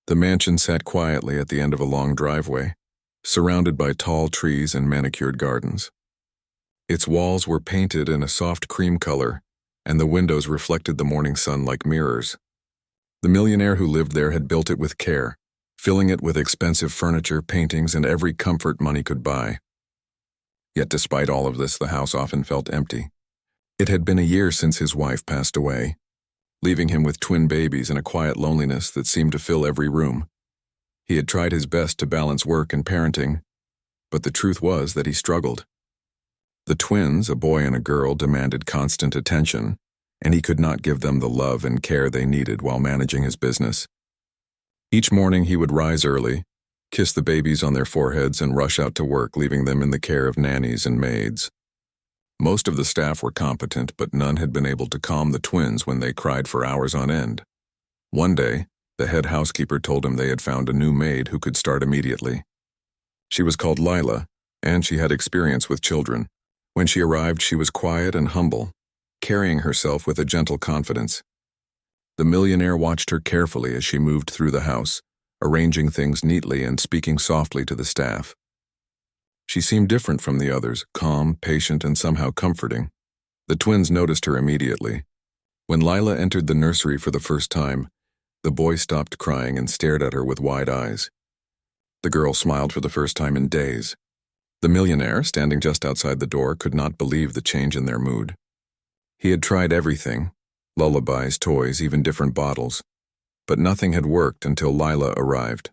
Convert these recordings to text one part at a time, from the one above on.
The mansion sat quietly at the end of a long driveway, surrounded by tall trees and manicured gardens. Its walls were painted in a soft cream color, and the windows reflected the morning sun like mirrors. The millionaire who lived there had built it with care, filling it with expensive furniture, paintings, and every comfort money could buy. Yet despite all of this, the house often felt empty. It had been a year since his wife passed away, leaving him with twin babies and a quiet loneliness that seemed to fill every room. He had tried his best to balance work and parenting, but the truth was that he struggled. The twins, a boy and a girl, demanded constant attention, and he could not give them the love and care they needed while managing his business. Each morning he would rise early, kiss the babies on their foreheads, and rush out to work, leaving them in the care of nannies and maids. Most of the staff were competent, but none had been able to calm the twins when they cried for hours on end. One day, the head housekeeper told him they had found a new maid who could start immediately. She was called Lila, and she had experience with children. When she arrived, she was quiet and humble, carrying herself with a gentle confidence. The millionaire watched her carefully as she moved through the house, arranging things neatly and speaking softly to the staff. She seemed different from the others, calm, patient, and somehow comforting. The twins noticed her immediately. When Lila entered the nursery for the first time, the boy stopped crying and stared at her with wide eyes. The girl smiled for the first time in days. The millionaire, standing just outside the door, could not believe the change in their mood. He had tried everything, lullabies, toys, even different bottles, but nothing had worked until Lila arrived.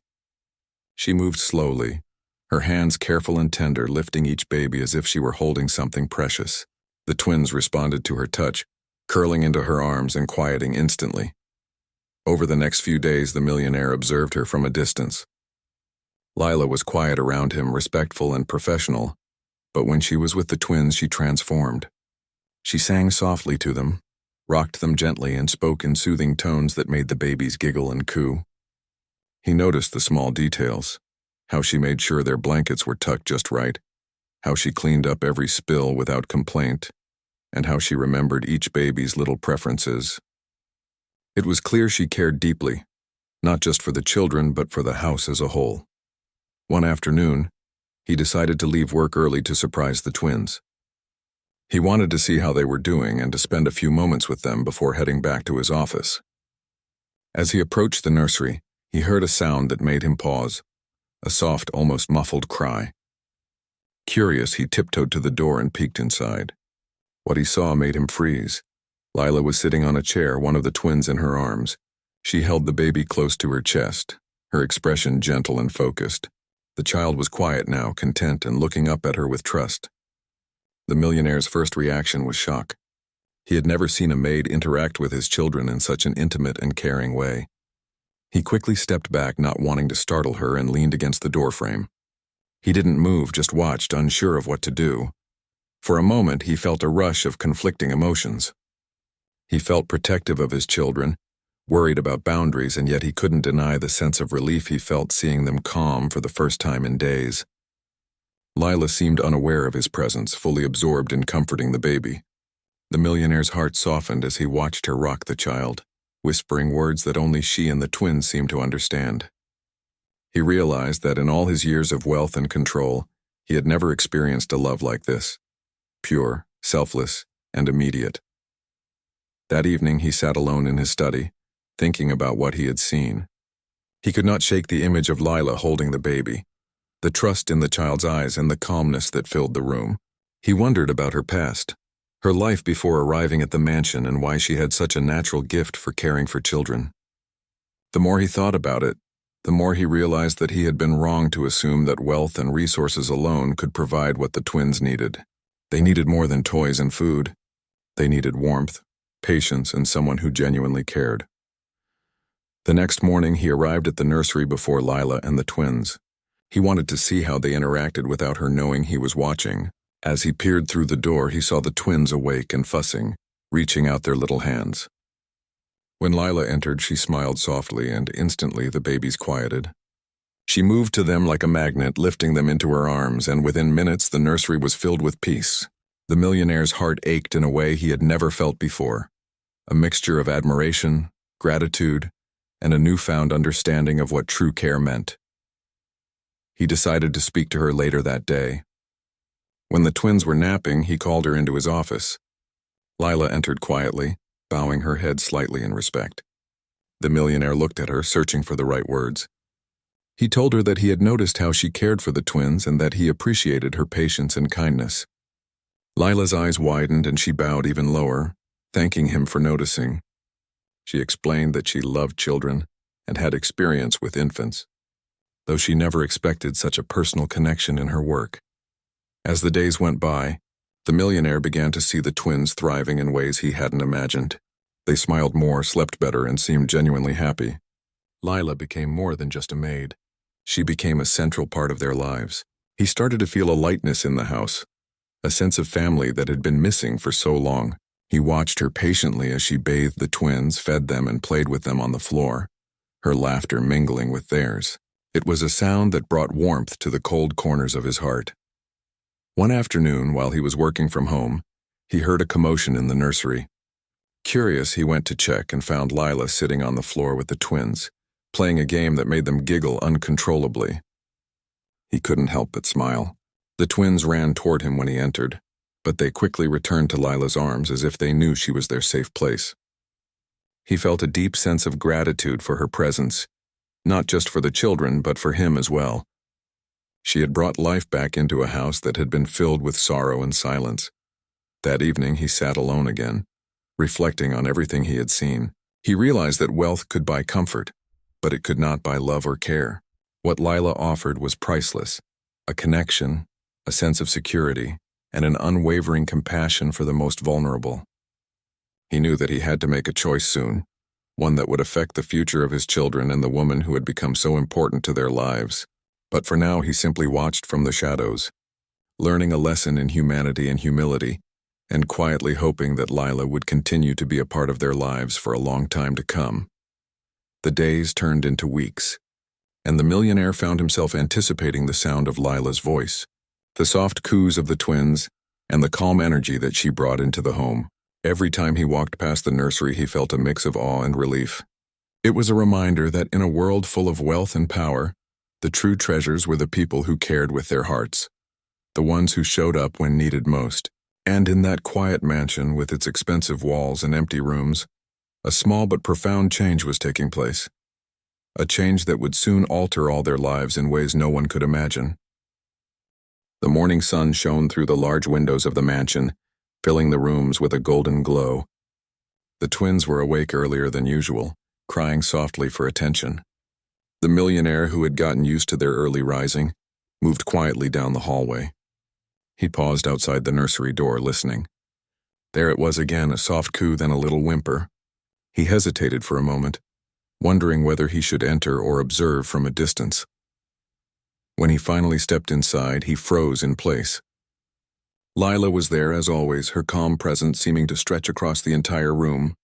She moved slowly, her hands careful and tender, lifting each baby as if she were holding something precious. The twins responded to her touch, curling into her arms and quieting instantly. Over the next few days, the millionaire observed her from a distance. Lila was quiet around him, respectful and professional, but when she was with the twins, she transformed. She sang softly to them, rocked them gently, and spoke in soothing tones that made the babies giggle and coo. He noticed the small details, how she made sure their blankets were tucked just right, how she cleaned up every spill without complaint, and how she remembered each baby's little preferences. It was clear she cared deeply, not just for the children, but for the house as a whole. One afternoon, he decided to leave work early to surprise the twins. He wanted to see how they were doing and to spend a few moments with them before heading back to his office. As he approached the nursery, he heard a sound that made him pause, a soft, almost muffled cry. Curious, he tiptoed to the door and peeked inside. What he saw made him freeze. Lila was sitting on a chair, one of the twins in her arms. She held the baby close to her chest, her expression gentle and focused. The child was quiet now, content, and looking up at her with trust. The millionaire's first reaction was shock. He had never seen a maid interact with his children in such an intimate and caring way. He quickly stepped back, not wanting to startle her, and leaned against the doorframe. He didn't move, just watched, unsure of what to do. For a moment, he felt a rush of conflicting emotions. He felt protective of his children, worried about boundaries, and yet he couldn't deny the sense of relief he felt seeing them calm for the first time in days. Lila seemed unaware of his presence, fully absorbed in comforting the baby. The millionaire's heart softened as he watched her rock the child, whispering words that only she and the twins seemed to understand. He realized that in all his years of wealth and control, he had never experienced a love like this, pure, selfless, and immediate. That evening he sat alone in his study, thinking about what he had seen. He could not shake the image of Lila holding the baby, the trust in the child's eyes and the calmness that filled the room. He wondered about her past, her life before arriving at the mansion, and why she had such a natural gift for caring for children. The more he thought about it, the more he realized that he had been wrong to assume that wealth and resources alone could provide what the twins needed. They needed more than toys and food. They needed warmth, patience, and someone who genuinely cared. The next morning, he arrived at the nursery before Lila and the twins. He wanted to see how they interacted without her knowing he was watching. As he peered through the door, he saw the twins awake and fussing, reaching out their little hands. When Lila entered, she smiled softly, and instantly the babies quieted. She moved to them like a magnet, lifting them into her arms, and within minutes the nursery was filled with peace. The millionaire's heart ached in a way he had never felt before, a mixture of admiration, gratitude, and a newfound understanding of what true care meant. He decided to speak to her later that day. When the twins were napping, he called her into his office. Lila entered quietly, bowing her head slightly in respect. The millionaire looked at her, searching for the right words. He told her that he had noticed how she cared for the twins and that he appreciated her patience and kindness. Lila's eyes widened and she bowed even lower, thanking him for noticing. She explained that she loved children and had experience with infants, though she never expected such a personal connection in her work. As the days went by, the millionaire began to see the twins thriving in ways he hadn't imagined. They smiled more, slept better, and seemed genuinely happy. Lila became more than just a maid. She became a central part of their lives. He started to feel a lightness in the house, a sense of family that had been missing for so long. He watched her patiently as she bathed the twins, fed them, and played with them on the floor, her laughter mingling with theirs. It was a sound that brought warmth to the cold corners of his heart. One afternoon, while he was working from home, he heard a commotion in the nursery. Curious, he went to check and found Lila sitting on the floor with the twins, playing a game that made them giggle uncontrollably. He couldn't help but smile. The twins ran toward him when he entered, but they quickly returned to Lila's arms as if they knew she was their safe place. He felt a deep sense of gratitude for her presence, not just for the children, but for him as well. She had brought life back into a house that had been filled with sorrow and silence. That evening he sat alone again, reflecting on everything he had seen. He realized that wealth could buy comfort, but it could not buy love or care. What Lila offered was priceless: a connection, a sense of security, and an unwavering compassion for the most vulnerable. He knew that he had to make a choice soon, one that would affect the future of his children and the woman who had become so important to their lives. But for now, he simply watched from the shadows, learning a lesson in humanity and humility, and quietly hoping that Lila would continue to be a part of their lives for a long time to come. The days turned into weeks, and the millionaire found himself anticipating the sound of Lila's voice, the soft coos of the twins, and the calm energy that she brought into the home. Every time he walked past the nursery, he felt a mix of awe and relief. It was a reminder that in a world full of wealth and power, the true treasures were the people who cared with their hearts, the ones who showed up when needed most. And in that quiet mansion with its expensive walls and empty rooms, a small but profound change was taking place. A change that would soon alter all their lives in ways no one could imagine. The morning sun shone through the large windows of the mansion, filling the rooms with a golden glow. The twins were awake earlier than usual, crying softly for attention. The millionaire, who had gotten used to their early rising, moved quietly down the hallway. He paused outside the nursery door, listening. There it was again, a soft coo, then a little whimper. He hesitated for a moment, wondering whether he should enter or observe from a distance. When he finally stepped inside, he froze in place. Lila was there as always, her calm presence seeming to stretch across the entire room.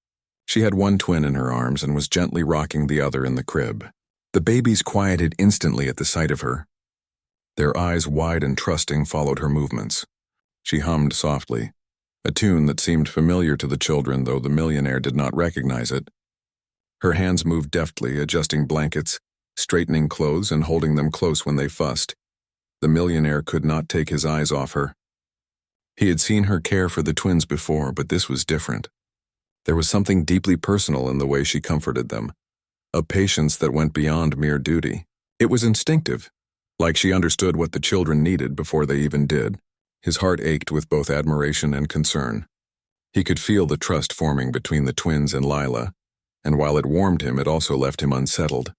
She had one twin in her arms and was gently rocking the other in the crib. The babies quieted instantly at the sight of her. Their eyes, wide and trusting, followed her movements. She hummed softly, a tune that seemed familiar to the children, though the millionaire did not recognize it. Her hands moved deftly, adjusting blankets, straightening clothes, and holding them close when they fussed. The millionaire could not take his eyes off her. He had seen her care for the twins before, but this was different. There was something deeply personal in the way she comforted them, a patience that went beyond mere duty. It was instinctive, like she understood what the children needed before they even did. His heart ached with both admiration and concern. He could feel the trust forming between the twins and Lila, and while it warmed him, it also left him unsettled.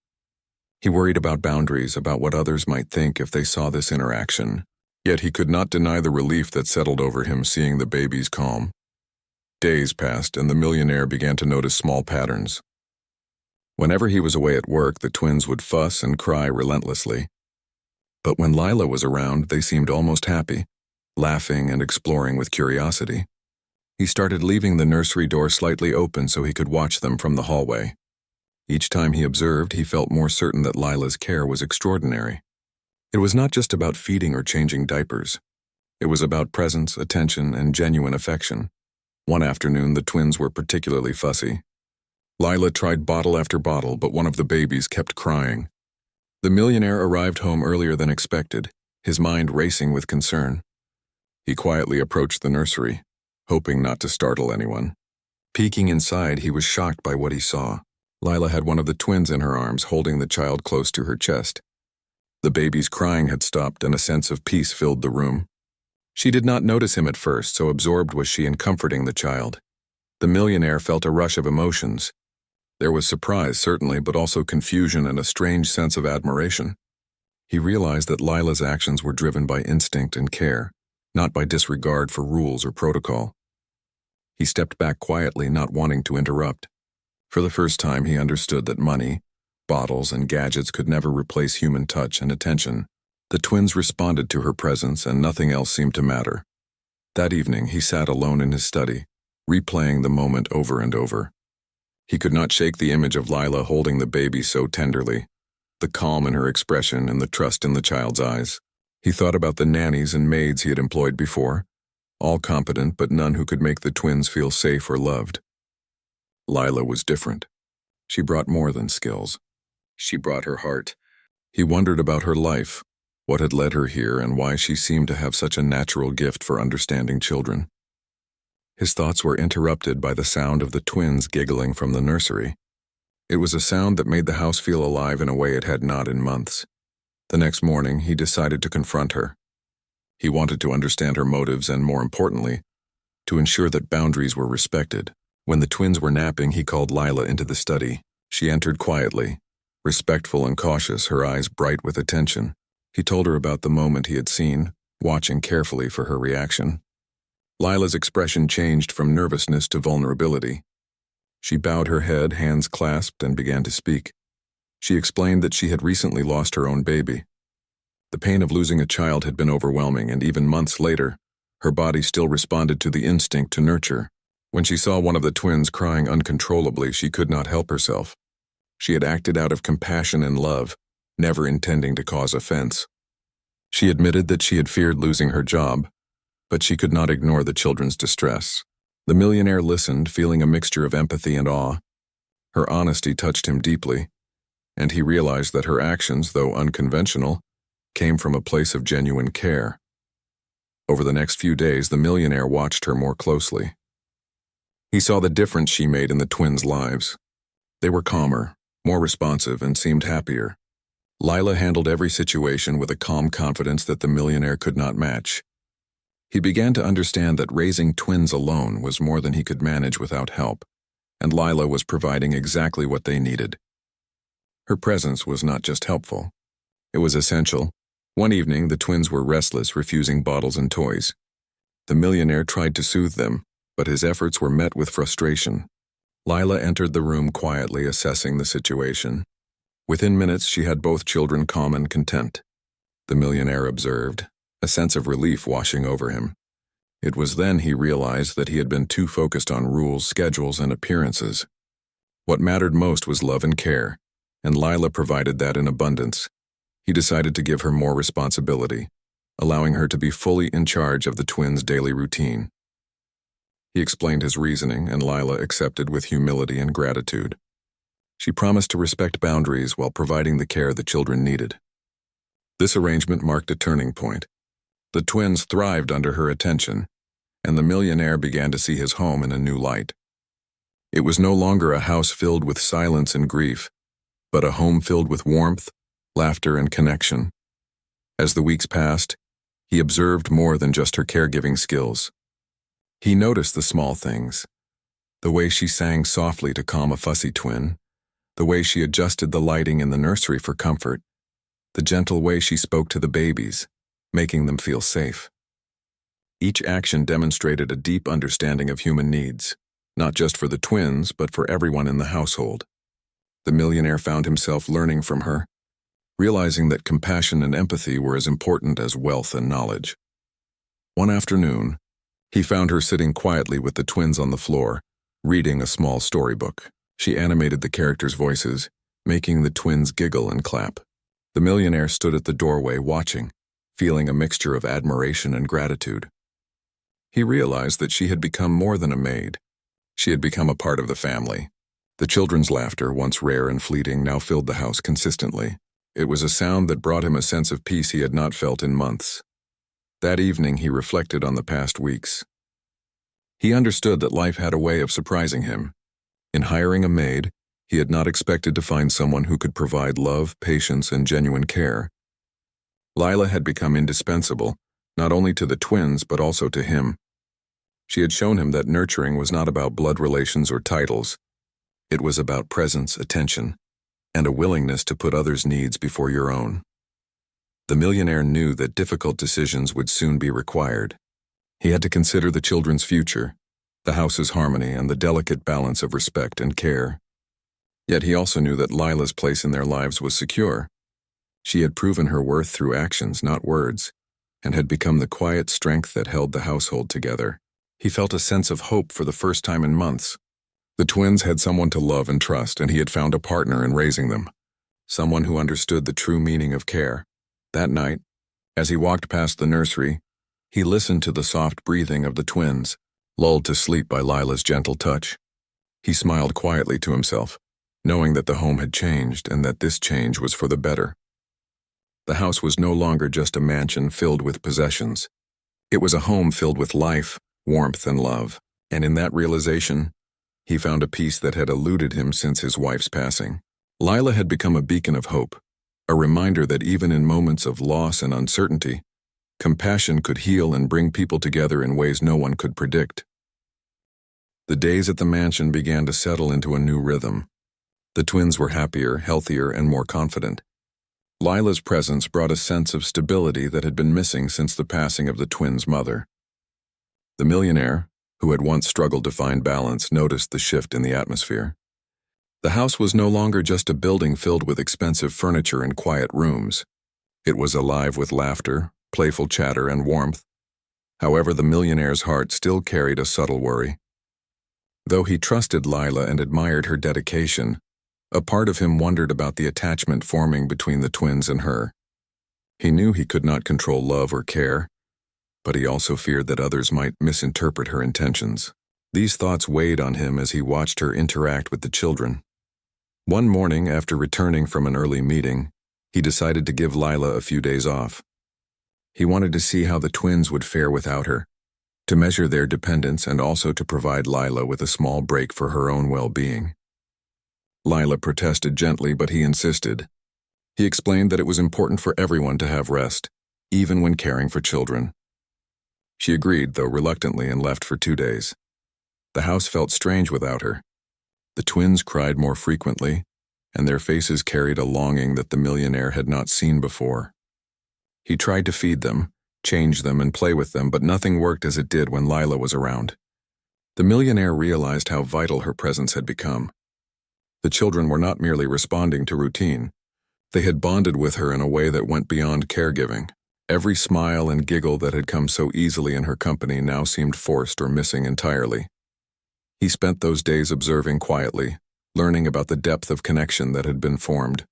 He worried about boundaries, about what others might think if they saw this interaction. Yet he could not deny the relief that settled over him seeing the babies calm. Days passed, and the millionaire began to notice small patterns. Whenever he was away at work, the twins would fuss and cry relentlessly. But when Lila was around, they seemed almost happy, laughing and exploring with curiosity. He started leaving the nursery door slightly open so he could watch them from the hallway. Each time he observed, he felt more certain that Lila's care was extraordinary. It was not just about feeding or changing diapers. It was about presence, attention, and genuine affection. One afternoon, the twins were particularly fussy. Lila tried bottle after bottle, but one of the babies kept crying. The millionaire arrived home earlier than expected, his mind racing with concern. He quietly approached the nursery, hoping not to startle anyone. Peeking inside, he was shocked by what he saw. Lila had one of the twins in her arms, holding the child close to her chest. The baby's crying had stopped, and a sense of peace filled the room. She did not notice him at first, so absorbed was she in comforting the child. The millionaire felt a rush of emotions. There was surprise, certainly, but also confusion and a strange sense of admiration. He realized that Lila's actions were driven by instinct and care, not by disregard for rules or protocol. He stepped back quietly, not wanting to interrupt. For the first time, he understood that money, bottles, and gadgets could never replace human touch and attention. The twins responded to her presence, and nothing else seemed to matter. That evening, he sat alone in his study, replaying the moment over and over. He could not shake the image of Lila holding the baby so tenderly, the calm in her expression and the trust in the child's eyes. He thought about the nannies and maids he had employed before, all competent but none who could make the twins feel safe or loved. Lila was different. She brought more than skills. She brought her heart. He wondered about her life, what had led her here, and why she seemed to have such a natural gift for understanding children. His thoughts were interrupted by the sound of the twins giggling from the nursery. It was a sound that made the house feel alive in a way it had not in months. The next morning, he decided to confront her. He wanted to understand her motives and, more importantly, to ensure that boundaries were respected. When the twins were napping, he called Lila into the study. She entered quietly, respectful and cautious, her eyes bright with attention. He told her about the moment he had seen, watching carefully for her reaction. Lila's expression changed from nervousness to vulnerability. She bowed her head, hands clasped, and began to speak. She explained that she had recently lost her own baby. The pain of losing a child had been overwhelming, and even months later, her body still responded to the instinct to nurture. When she saw one of the twins crying uncontrollably, she could not help herself. She had acted out of compassion and love, never intending to cause offense. She admitted that she had feared losing her job, but she could not ignore the children's distress. The millionaire listened, feeling a mixture of empathy and awe. Her honesty touched him deeply, and he realized that her actions, though unconventional, came from a place of genuine care. Over the next few days, the millionaire watched her more closely. He saw the difference she made in the twins' lives. They were calmer, more responsive, and seemed happier. Lila handled every situation with a calm confidence that the millionaire could not match. He began to understand that raising twins alone was more than he could manage without help, and Lila was providing exactly what they needed. Her presence was not just helpful. It was essential. One evening, the twins were restless, refusing bottles and toys. The millionaire tried to soothe them, but his efforts were met with frustration. Lila entered the room quietly, assessing the situation. Within minutes, she had both children calm and content. The millionaire observed, a sense of relief washing over him. It was then he realized that he had been too focused on rules, schedules, and appearances. What mattered most was love and care, and Lila provided that in abundance. He decided to give her more responsibility, allowing her to be fully in charge of the twins' daily routine. He explained his reasoning, and Lila accepted with humility and gratitude. She promised to respect boundaries while providing the care the children needed. This arrangement marked a turning point. The twins thrived under her attention, and the millionaire began to see his home in a new light. It was no longer a house filled with silence and grief, but a home filled with warmth, laughter, and connection. As the weeks passed, he observed more than just her caregiving skills. He noticed the small things, the way she sang softly to calm a fussy twin, the way she adjusted the lighting in the nursery for comfort, the gentle way she spoke to the babies, making them feel safe. Each action demonstrated a deep understanding of human needs, not just for the twins, but for everyone in the household. The millionaire found himself learning from her, realizing that compassion and empathy were as important as wealth and knowledge. One afternoon, he found her sitting quietly with the twins on the floor, reading a small storybook. She animated the characters' voices, making the twins giggle and clap. The millionaire stood at the doorway watching, feeling a mixture of admiration and gratitude. He realized that she had become more than a maid. She had become a part of the family. The children's laughter, once rare and fleeting, now filled the house consistently. It was a sound that brought him a sense of peace he had not felt in months. That evening he reflected on the past weeks. He understood that life had a way of surprising him. In hiring a maid, he had not expected to find someone who could provide love, patience, and genuine care. Lila had become indispensable, not only to the twins but also to him. She had shown him that nurturing was not about blood relations or titles. It was about presence, attention, and a willingness to put others' needs before your own. The millionaire knew that difficult decisions would soon be required. He had to consider the children's future, the house's harmony, and the delicate balance of respect and care. Yet he also knew that Lila's place in their lives was secure. She had proven her worth through actions, not words, and had become the quiet strength that held the household together. He felt a sense of hope for the first time in months. The twins had someone to love and trust, and he had found a partner in raising them, someone who understood the true meaning of care. That night, as he walked past the nursery, he listened to the soft breathing of the twins, lulled to sleep by Lila's gentle touch. He smiled quietly to himself, knowing that the home had changed and that this change was for the better. The house was no longer just a mansion filled with possessions. It was a home filled with life, warmth, and love, and in that realization, he found a peace that had eluded him since his wife's passing. Lila had become a beacon of hope, a reminder that even in moments of loss and uncertainty, compassion could heal and bring people together in ways no one could predict. The days at the mansion began to settle into a new rhythm. The twins were happier, healthier, and more confident. Lila's presence brought a sense of stability that had been missing since the passing of the twins' mother. The millionaire, who had once struggled to find balance, noticed the shift in the atmosphere. The house was no longer just a building filled with expensive furniture and quiet rooms. It was alive with laughter, playful chatter, and warmth. However, the millionaire's heart still carried a subtle worry. Though he trusted Lila and admired her dedication, a part of him wondered about the attachment forming between the twins and her. He knew he could not control love or care, but he also feared that others might misinterpret her intentions. These thoughts weighed on him as he watched her interact with the children. One morning, after returning from an early meeting, he decided to give Lila a few days off. He wanted to see how the twins would fare without her, to measure their dependence and also to provide Lila with a small break for her own well-being. Lila protested gently, but he insisted. He explained that it was important for everyone to have rest, even when caring for children. She agreed, though reluctantly, and left for 2 days. The house felt strange without her. The twins cried more frequently, and their faces carried a longing that the millionaire had not seen before. He tried to feed them, change them, and play with them, but nothing worked as it did when Lila was around. The millionaire realized how vital her presence had become. The children were not merely responding to routine. They had bonded with her in a way that went beyond caregiving. Every smile and giggle that had come so easily in her company now seemed forced or missing entirely. He spent those days observing quietly, learning about the depth of connection that had been formed.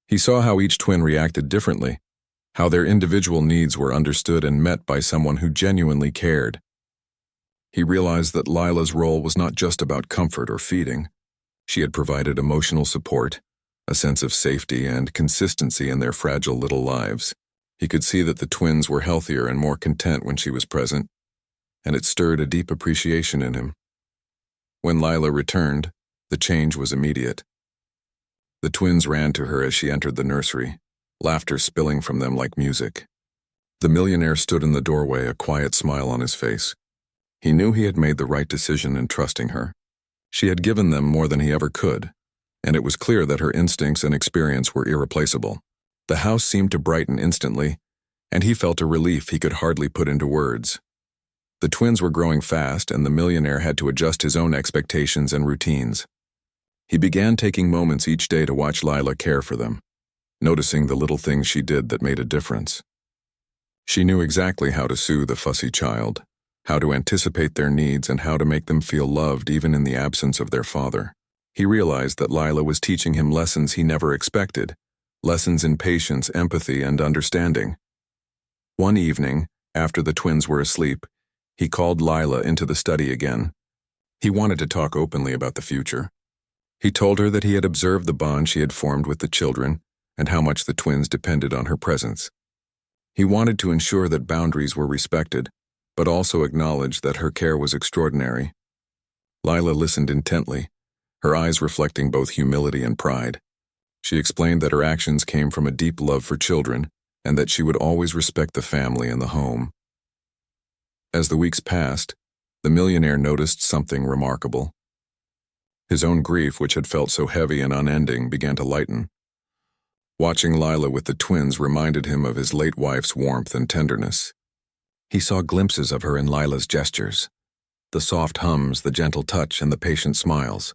He saw how each twin reacted differently, how their individual needs were understood and met by someone who genuinely cared. He realized that Lila's role was not just about comfort or feeding. She had provided emotional support, a sense of safety and consistency in their fragile little lives. He could see that the twins were healthier and more content when she was present, and it stirred a deep appreciation in him. When Lila returned, the change was immediate. The twins ran to her as she entered the nursery, laughter spilling from them like music. The millionaire stood in the doorway, a quiet smile on his face. He knew he had made the right decision in trusting her. She had given them more than he ever could, and it was clear that her instincts and experience were irreplaceable. The house seemed to brighten instantly, and he felt a relief he could hardly put into words. The twins were growing fast, and the millionaire had to adjust his own expectations and routines. He began taking moments each day to watch Lila care for them, noticing the little things she did that made a difference. She knew exactly how to soothe a fussy child, how to anticipate their needs, and how to make them feel loved even in the absence of their father. He realized that Lila was teaching him lessons he never expected, lessons in patience, empathy, and understanding. One evening, after the twins were asleep, he called Lila into the study again. He wanted to talk openly about the future. He told her that he had observed the bond she had formed with the children and how much the twins depended on her presence. He wanted to ensure that boundaries were respected, but also acknowledged that her care was extraordinary. Lila listened intently, her eyes reflecting both humility and pride. She explained that her actions came from a deep love for children and that she would always respect the family and the home. As the weeks passed, the millionaire noticed something remarkable. His own grief, which had felt so heavy and unending, began to lighten. Watching Lila with the twins reminded him of his late wife's warmth and tenderness. He saw glimpses of her in Lila's gestures, the soft hums, the gentle touch, and the patient smiles.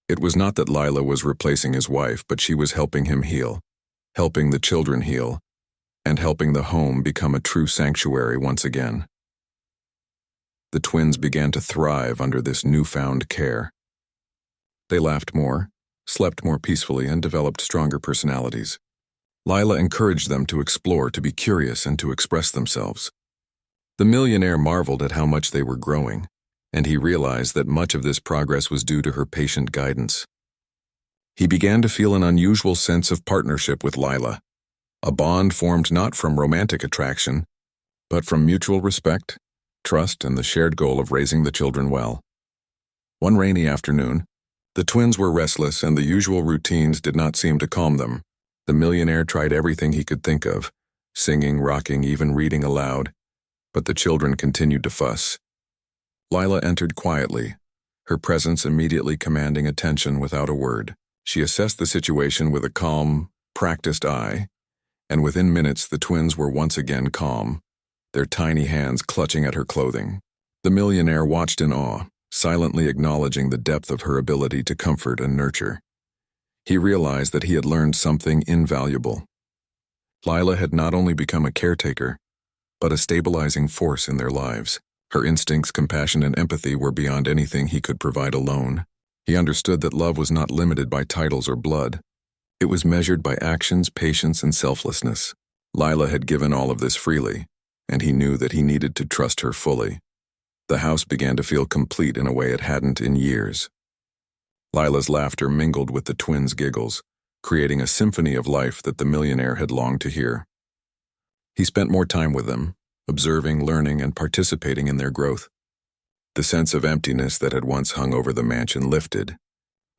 It was not that Lila was replacing his wife, but she was helping him heal, helping the children heal, and helping the home become a true sanctuary once again. The twins began to thrive under this newfound care. They laughed more, slept more peacefully, and developed stronger personalities. Lila encouraged them to explore, to be curious, and to express themselves. The millionaire marveled at how much they were growing, and he realized that much of this progress was due to her patient guidance. He began to feel an unusual sense of partnership with Lila, a bond formed not from romantic attraction, but from mutual respect, trust, and the shared goal of raising the children well. One rainy afternoon, the twins were restless and the usual routines did not seem to calm them. The millionaire tried everything he could think of, singing, rocking, even reading aloud, but the children continued to fuss. Lila entered quietly, her presence immediately commanding attention without a word. She assessed the situation with a calm, practiced eye, and within minutes the twins were once again calm, their tiny hands clutching at her clothing. The millionaire watched in awe, silently acknowledging the depth of her ability to comfort and nurture. He realized that he had learned something invaluable. Lila had not only become a caretaker, but a stabilizing force in their lives. Her instincts, compassion, and empathy were beyond anything he could provide alone. He understood that love was not limited by titles or blood. It was measured by actions, patience, and selflessness. Lila had given all of this freely, and he knew that he needed to trust her fully. The house began to feel complete in a way it hadn't in years. Lila's laughter mingled with the twins' giggles, creating a symphony of life that the millionaire had longed to hear. He spent more time with them, observing, learning, and participating in their growth. The sense of emptiness that had once hung over the mansion lifted,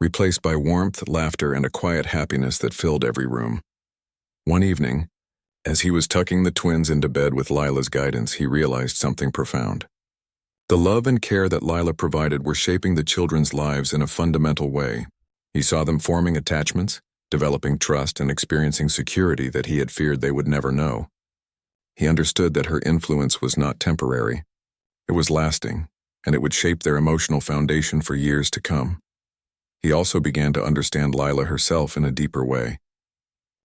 replaced by warmth, laughter, and a quiet happiness that filled every room. One evening, as he was tucking the twins into bed with Lila's guidance, he realized something profound. The love and care that Lila provided were shaping the children's lives in a fundamental way. He saw them forming attachments, developing trust, and experiencing security that he had feared they would never know. He understood that her influence was not temporary. It was lasting, and it would shape their emotional foundation for years to come. He also began to understand Lila herself in a deeper way.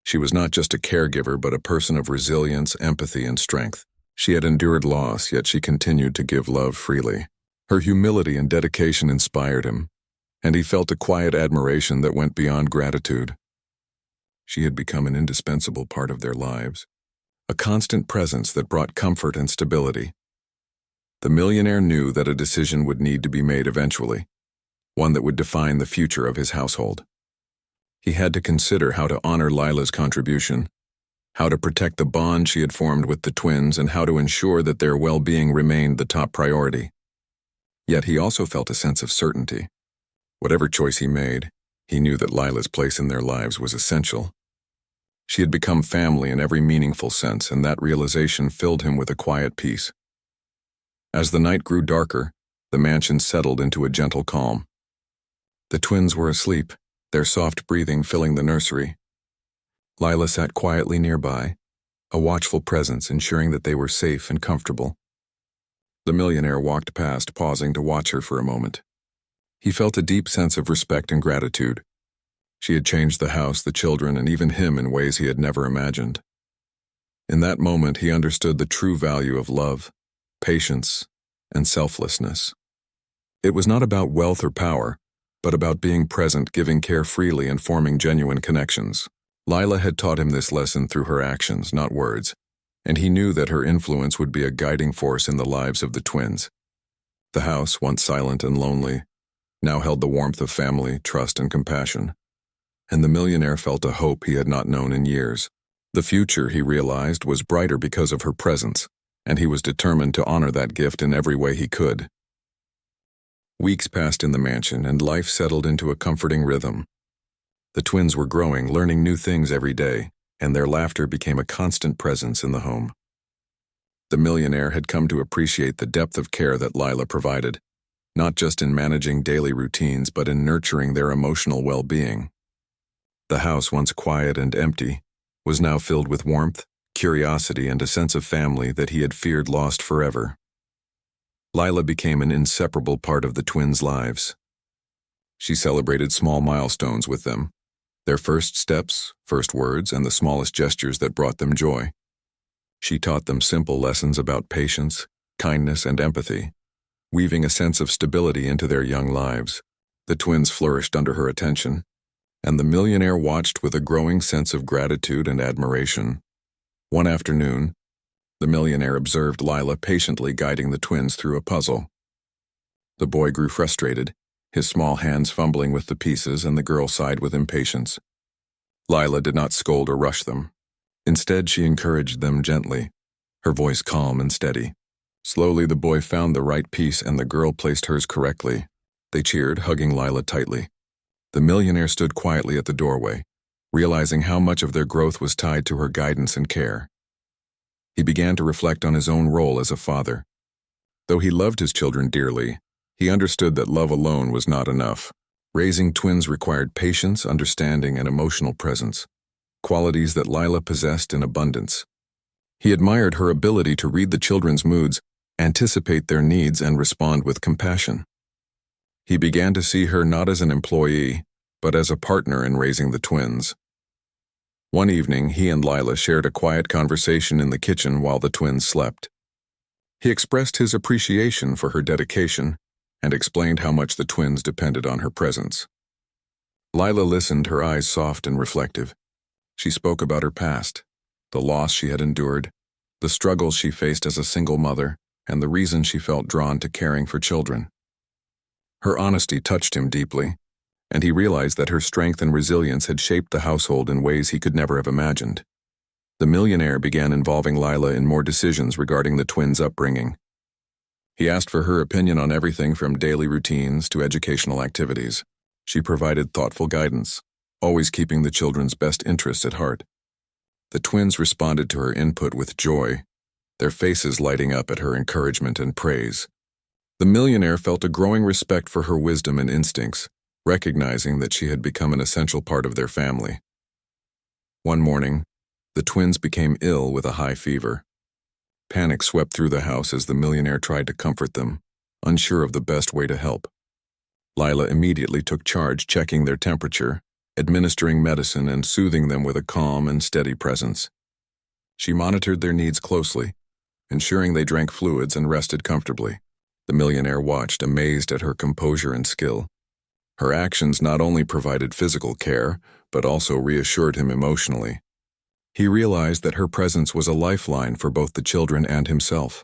She was not just a caregiver, but a person of resilience, empathy, and strength. She had endured loss, yet she continued to give love freely. Her humility and dedication inspired him, and he felt a quiet admiration that went beyond gratitude. She had become an indispensable part of their lives, a constant presence that brought comfort and stability. The millionaire knew that a decision would need to be made eventually, one that would define the future of his household. He had to consider how to honor Lila's contribution, how to protect the bond she had formed with the twins, and how to ensure that their well-being remained the top priority. Yet he also felt a sense of certainty. Whatever choice he made, he knew that Lila's place in their lives was essential. She had become family in every meaningful sense, and that realization filled him with a quiet peace. As the night grew darker, the mansion settled into a gentle calm. The twins were asleep, their soft breathing filling the nursery. Lila sat quietly nearby, a watchful presence ensuring that they were safe and comfortable. The millionaire walked past, pausing to watch her for a moment. He felt a deep sense of respect and gratitude. She had changed the house, the children, and even him in ways he had never imagined. In that moment, he understood the true value of love, patience, and selflessness. It was not about wealth or power, but about being present, giving care freely, and forming genuine connections. Lila had taught him this lesson through her actions, not words, and he knew that her influence would be a guiding force in the lives of the twins. The house, once silent and lonely, now held the warmth of family, trust, and compassion. And the millionaire felt a hope he had not known in years. The future, he realized, was brighter because of her presence, and he was determined to honor that gift in every way he could. Weeks passed in the mansion, and life settled into a comforting rhythm. The twins were growing, learning new things every day, and their laughter became a constant presence in the home. The millionaire had come to appreciate the depth of care that Lila provided, not just in managing daily routines, but in nurturing their emotional well-being. The house, once quiet and empty, was now filled with warmth, curiosity, and a sense of family that he had feared lost forever. Lila became an inseparable part of the twins' lives. She celebrated small milestones with them, their first steps, first words, and the smallest gestures that brought them joy. She taught them simple lessons about patience, kindness, and empathy, weaving a sense of stability into their young lives. The twins flourished under her attention, and the millionaire watched with a growing sense of gratitude and admiration. One afternoon, the millionaire observed Lila patiently guiding the twins through a puzzle. The boy grew frustrated, his small hands fumbling with the pieces, and the girl sighed with impatience. Lila did not scold or rush them. Instead, she encouraged them gently, her voice calm and steady. Slowly, the boy found the right piece, and the girl placed hers correctly. They cheered, hugging Lila tightly. The millionaire stood quietly at the doorway, realizing how much of their growth was tied to her guidance and care. He began to reflect on his own role as a father. Though he loved his children dearly, he understood that love alone was not enough. Raising twins required patience, understanding, and emotional presence, qualities that Lila possessed in abundance. He admired her ability to read the children's moods, anticipate their needs, and respond with compassion. He began to see her not as an employee, but as a partner in raising the twins. One evening, he and Lila shared a quiet conversation in the kitchen while the twins slept. He expressed his appreciation for her dedication and explained how much the twins depended on her presence. Lila listened, her eyes soft and reflective. She spoke about her past, the loss she had endured, the struggles she faced as a single mother, and the reason she felt drawn to caring for children. Her honesty touched him deeply, and he realized that her strength and resilience had shaped the household in ways he could never have imagined. The millionaire began involving Lila in more decisions regarding the twins' upbringing. He asked for her opinion on everything from daily routines to educational activities. She provided thoughtful guidance, always keeping the children's best interests at heart. The twins responded to her input with joy, their faces lighting up at her encouragement and praise. The millionaire felt a growing respect for her wisdom and instincts, recognizing that she had become an essential part of their family. One morning, the twins became ill with a high fever. Panic swept through the house as the millionaire tried to comfort them, unsure of the best way to help. Lila immediately took charge, checking their temperature, administering medicine, and soothing them with a calm and steady presence. She monitored their needs closely, ensuring they drank fluids and rested comfortably. The millionaire watched, amazed at her composure and skill. Her actions not only provided physical care, but also reassured him emotionally. He realized that her presence was a lifeline for both the children and himself.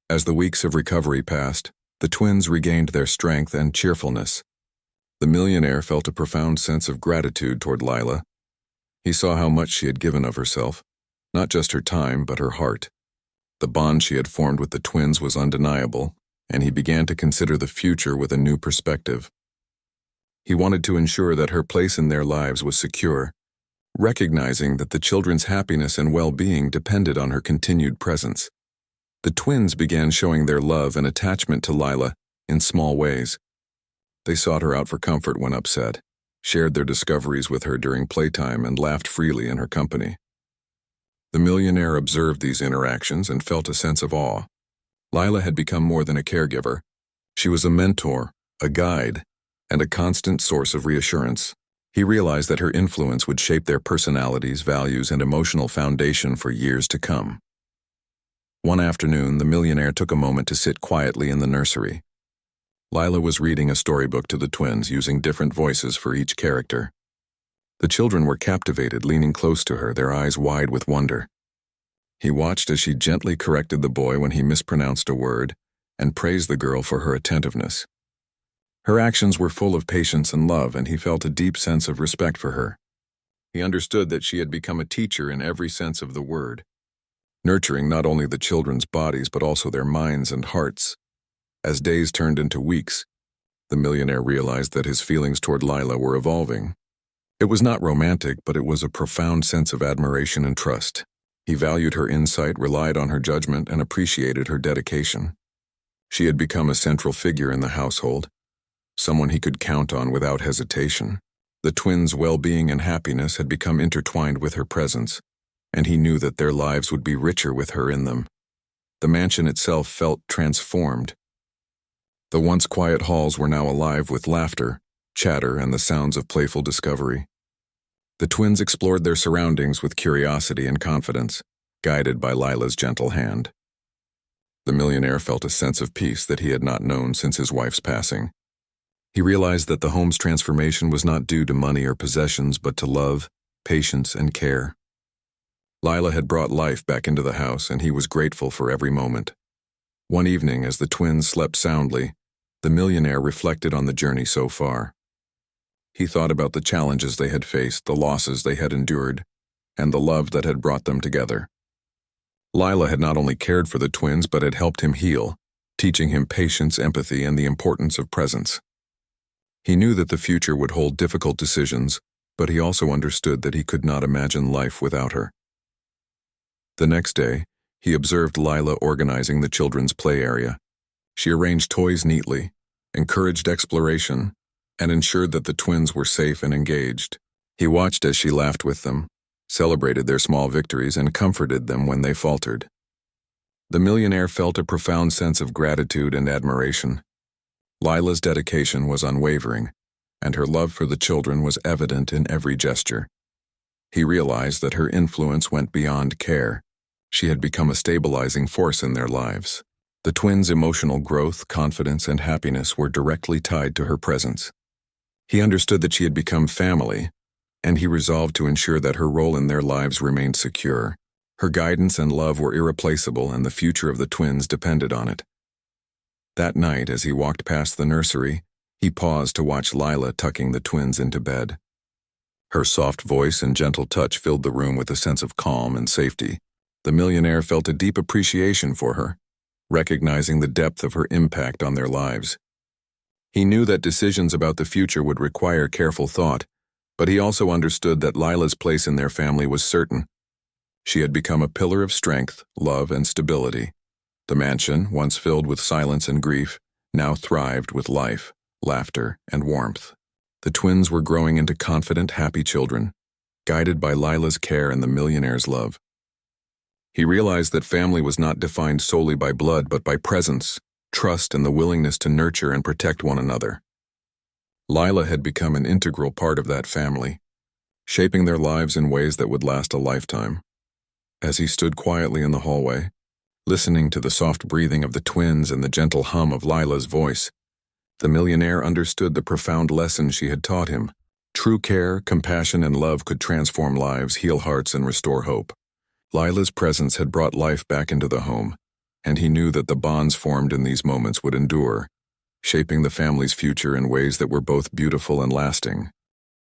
As the weeks of recovery passed, the twins regained their strength and cheerfulness. The millionaire felt a profound sense of gratitude toward Lila. He saw how much she had given of herself, not just her time, but her heart. The bond she had formed with the twins was undeniable, and he began to consider the future with a new perspective. He wanted to ensure that her place in their lives was secure, recognizing that the children's happiness and well-being depended on her continued presence. The twins began showing their love and attachment to Lila in small ways. They sought her out for comfort when upset, shared their discoveries with her during playtime, and laughed freely in her company. The millionaire observed these interactions and felt a sense of awe. Lila had become more than a caregiver. She was a mentor, a guide, and a constant source of reassurance. He realized that her influence would shape their personalities, values, and emotional foundation for years to come. One afternoon, the millionaire took a moment to sit quietly in the nursery. Lila was reading a storybook to the twins, using different voices for each character. The children were captivated, leaning close to her, their eyes wide with wonder. He watched as she gently corrected the boy when he mispronounced a word, and praised the girl for her attentiveness. Her actions were full of patience and love, and he felt a deep sense of respect for her. He understood that she had become a teacher in every sense of the word, nurturing not only the children's bodies but also their minds and hearts. As days turned into weeks, the millionaire realized that his feelings toward Lila were evolving. It was not romantic, but it was a profound sense of admiration and trust. He valued her insight, relied on her judgment, and appreciated her dedication. She had become a central figure in the household, someone he could count on without hesitation. The twins' well-being and happiness had become intertwined with her presence, and he knew that their lives would be richer with her in them. The mansion itself felt transformed. The once quiet halls were now alive with laughter, chatter, and the sounds of playful discovery. The twins explored their surroundings with curiosity and confidence, guided by Lila's gentle hand. The millionaire felt a sense of peace that he had not known since his wife's passing. He realized that the home's transformation was not due to money or possessions, but to love, patience, and care. Lila had brought life back into the house, and he was grateful for every moment. One evening, as the twins slept soundly, the millionaire reflected on the journey so far. He thought about the challenges they had faced, the losses they had endured, and the love that had brought them together. Lila had not only cared for the twins, but had helped him heal, teaching him patience, empathy, and the importance of presence. He knew that the future would hold difficult decisions, but he also understood that he could not imagine life without her. The next day, he observed Lila organizing the children's play area. She arranged toys neatly, encouraged exploration, and ensured that the twins were safe and engaged. He watched as she laughed with them, celebrated their small victories, and comforted them when they faltered. The millionaire felt a profound sense of gratitude and admiration. Lila's dedication was unwavering, and her love for the children was evident in every gesture. He realized that her influence went beyond care. She had become a stabilizing force in their lives. The twins' emotional growth, confidence, and happiness were directly tied to her presence. He understood that she had become family, and he resolved to ensure that her role in their lives remained secure. Her guidance and love were irreplaceable, and the future of the twins depended on it. That night, as he walked past the nursery, he paused to watch Lila tucking the twins into bed. Her soft voice and gentle touch filled the room with a sense of calm and safety. The millionaire felt a deep appreciation for her, recognizing the depth of her impact on their lives. He knew that decisions about the future would require careful thought, but he also understood that Lila's place in their family was certain. She had become a pillar of strength, love, and stability. The mansion, once filled with silence and grief, now thrived with life, laughter, and warmth. The twins were growing into confident, happy children, guided by Lila's care and the millionaire's love. He realized that family was not defined solely by blood, but by presence, trust, and the willingness to nurture and protect one another. Lila had become an integral part of that family, shaping their lives in ways that would last a lifetime. As he stood quietly in the hallway, listening to the soft breathing of the twins and the gentle hum of Lila's voice, the millionaire understood the profound lesson she had taught him. True care, compassion, and love could transform lives, heal hearts, and restore hope. Lila's presence had brought life back into the home, and he knew that the bonds formed in these moments would endure, shaping the family's future in ways that were both beautiful and lasting.